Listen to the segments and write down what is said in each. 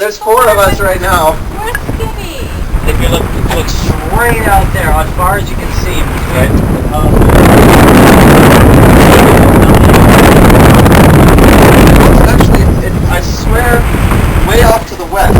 There's 4 of us right now. We're skinny. If you look straight out there, as far as you can see, between Actually, I swear, way off to the west.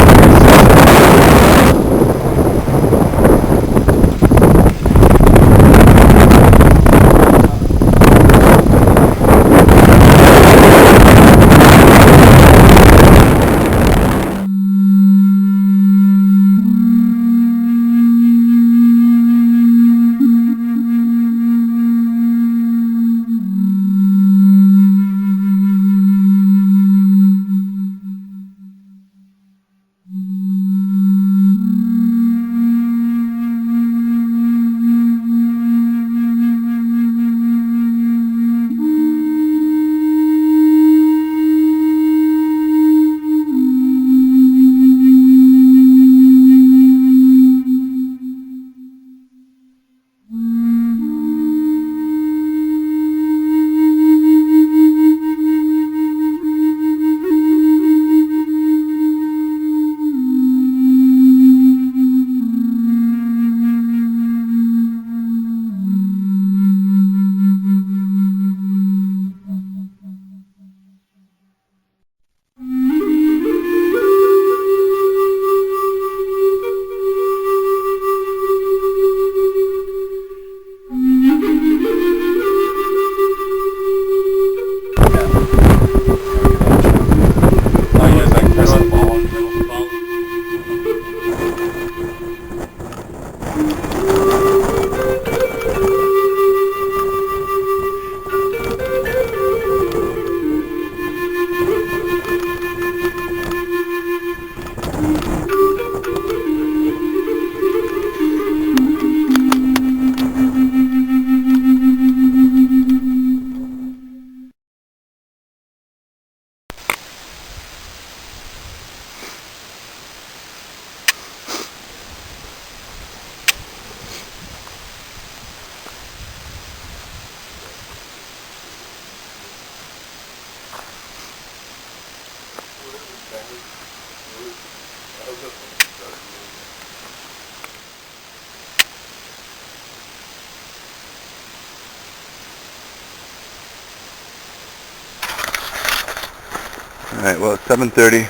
Alright, well it's 7:30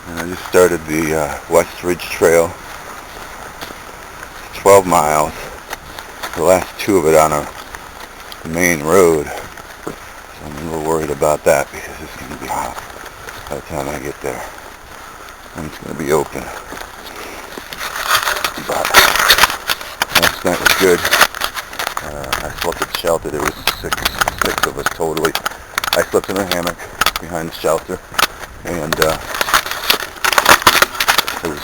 and I just started the West Ridge Trail. It's 12 miles. The last 2 of it on a main road. So I'm a little worried about that because it's going to be hot by the time I get there. And it's going to be open. But last night was good. I slept at the shelter. There was six of us totally. I slept in a hammock behind the shelter, and there was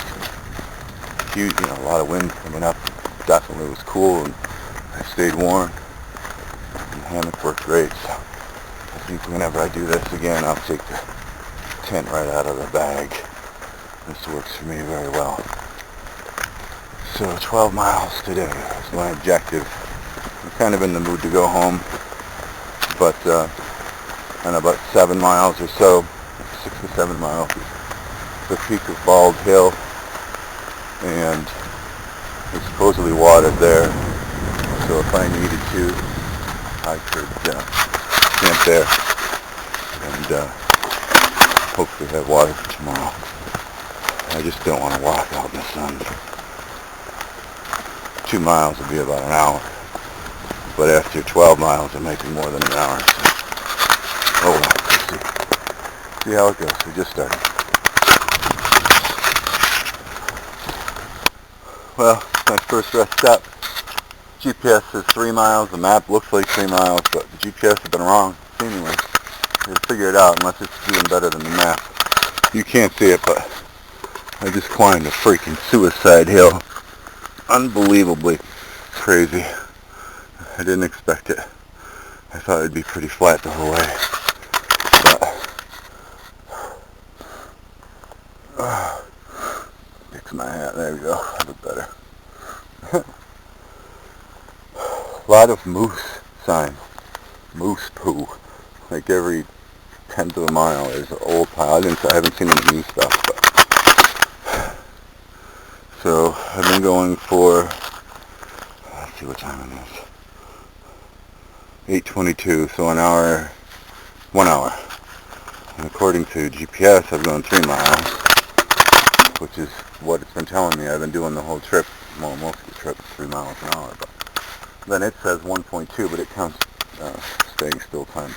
huge, a lot of wind coming up. Definitely was cool, and I stayed warm. And the hammock worked great. So I think whenever I do this again, I'll take the tent right out of the bag. This works for me very well. So 12 miles today is my objective. I'm kind of in the mood to go home, but and about 7 miles or so, 6 to 7 miles, the peak of Bald Hill, and there's supposedly water there, so if I needed to, I could camp there and hopefully have water for tomorrow. I just don't want to walk out in the sun. 2 miles would be about an hour, but after 12 miles it might be more than an hour. So. Oh well, let's see how it goes. We just started. Well, my first rest stop. GPS says 3 miles. The map looks like 3 miles, but the GPS has been wrong, seemingly. We'll figure it out unless it's doing better than the map. You can't see it, but I just climbed a freaking suicide hill. Unbelievably crazy. I didn't expect it. I thought it'd be pretty flat the whole way. Fix my hat. There we go. I look better. A lot of moose signs. Moose poo. Like every 10th of a mile there's an old pile. I haven't seen any new stuff, but So I've been going for, let's see what time it is, 8:22, so 1 hour. And according to GPS, I've gone 3 miles, which is what it's been telling me. I've been doing the whole trip, well, most of the trip, 3 miles an hour. But then it says 1.2, but it counts staying still time.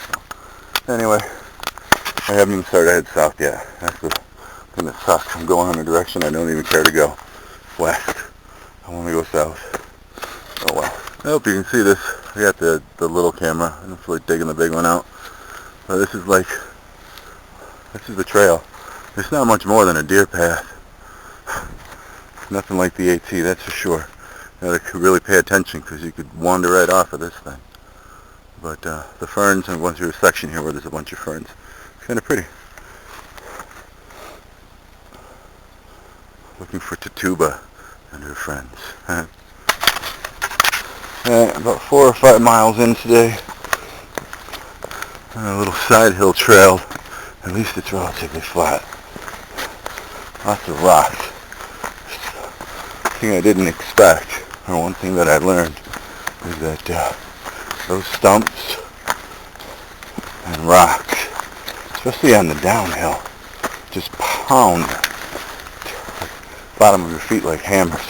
So anyway, I haven't even started to head south yet. That's the thing that sucks. I'm going in a direction I don't even care to go. West. I want to go south. Oh well. I hope you can see this. I got the little camera. I'm just like digging the big one out. But this is the trail. It's not much more than a deer path. Nothing like the AT, that's for sure. You gotta really pay attention because you could wander right off of this thing. But the ferns, and went through a section here where there's a bunch of ferns. It's kind of pretty. Looking for Tituba and her friends. About 4 or 5 miles in today. On a little side hill trail. At least it's relatively flat. Lots of rocks. Thing I didn't expect, or one thing that I learned, is that those stumps and rocks, especially on the downhill, just pound the bottom of your feet like hammers.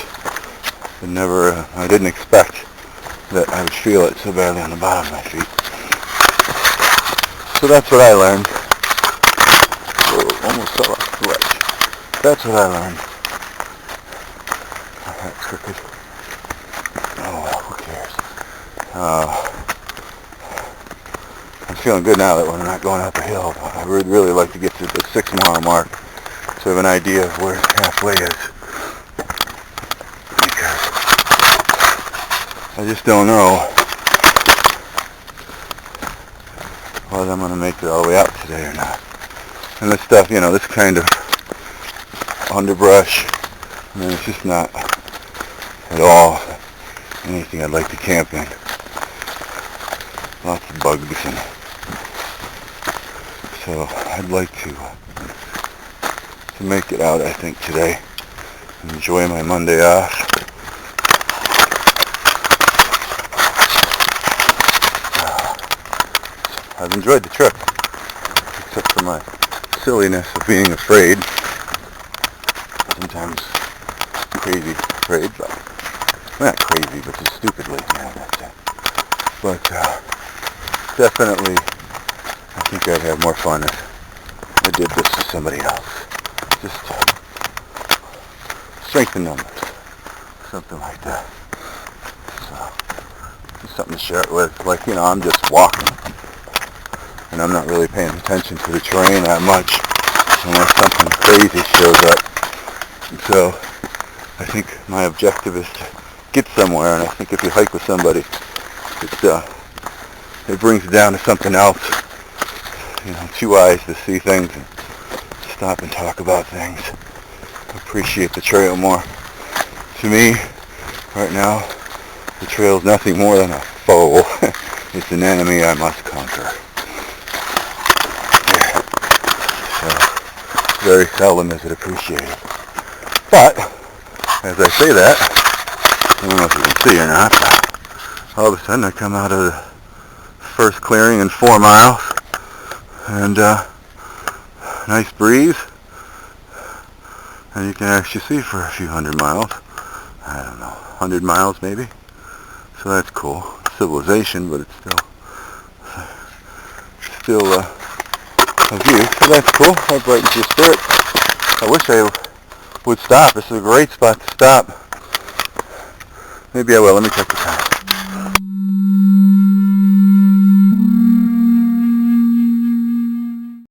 I didn't expect that I would feel it so badly on the bottom of my feet. So that's what I learned. Whoa, almost fell off the ledge. That's what I learned. That's crooked. Oh well, who cares? I'm feeling good now that we're not going up a hill, but I would really like to get to the 6 mile mark so I have an idea of where halfway is. Because I just don't know whether I'm going to make it all the way out today or not. And this stuff, this kind of underbrush, it's just not at all anything I'd like to camp in. Lots of bugs in it. So I'd like to make it out, I think, today. Enjoy my Monday off. I've enjoyed the trip, except for my silliness of being afraid. Sometimes crazy afraid, but not crazy, but just stupidly. That's it. But definitely, I think I'd have more fun if I did this to somebody else. Just strength in numbers, something like that. So, just something to share it with. Like, I'm just walking, and I'm not really paying attention to the terrain that much unless something crazy shows up. And so, I think my objective is to get somewhere, and I think if you hike with somebody, it brings it down to something else. 2 eyes to see things and stop and talk about things. Appreciate the trail more. To me, right now, the trail is nothing more than a foe. It's an enemy I must conquer. So, very seldom is it appreciated. But, as I say that, I don't know if you can see or not, but all of a sudden I come out of the first clearing in 4 miles, and nice breeze, and you can actually see for a few 100 miles. I don't know, 100 miles maybe. So that's cool. Civilization, but it's still a view. So that's cool. That brightens your spirit. I wish I would stop. This is a great spot to stop. Maybe I will. Let me check the time.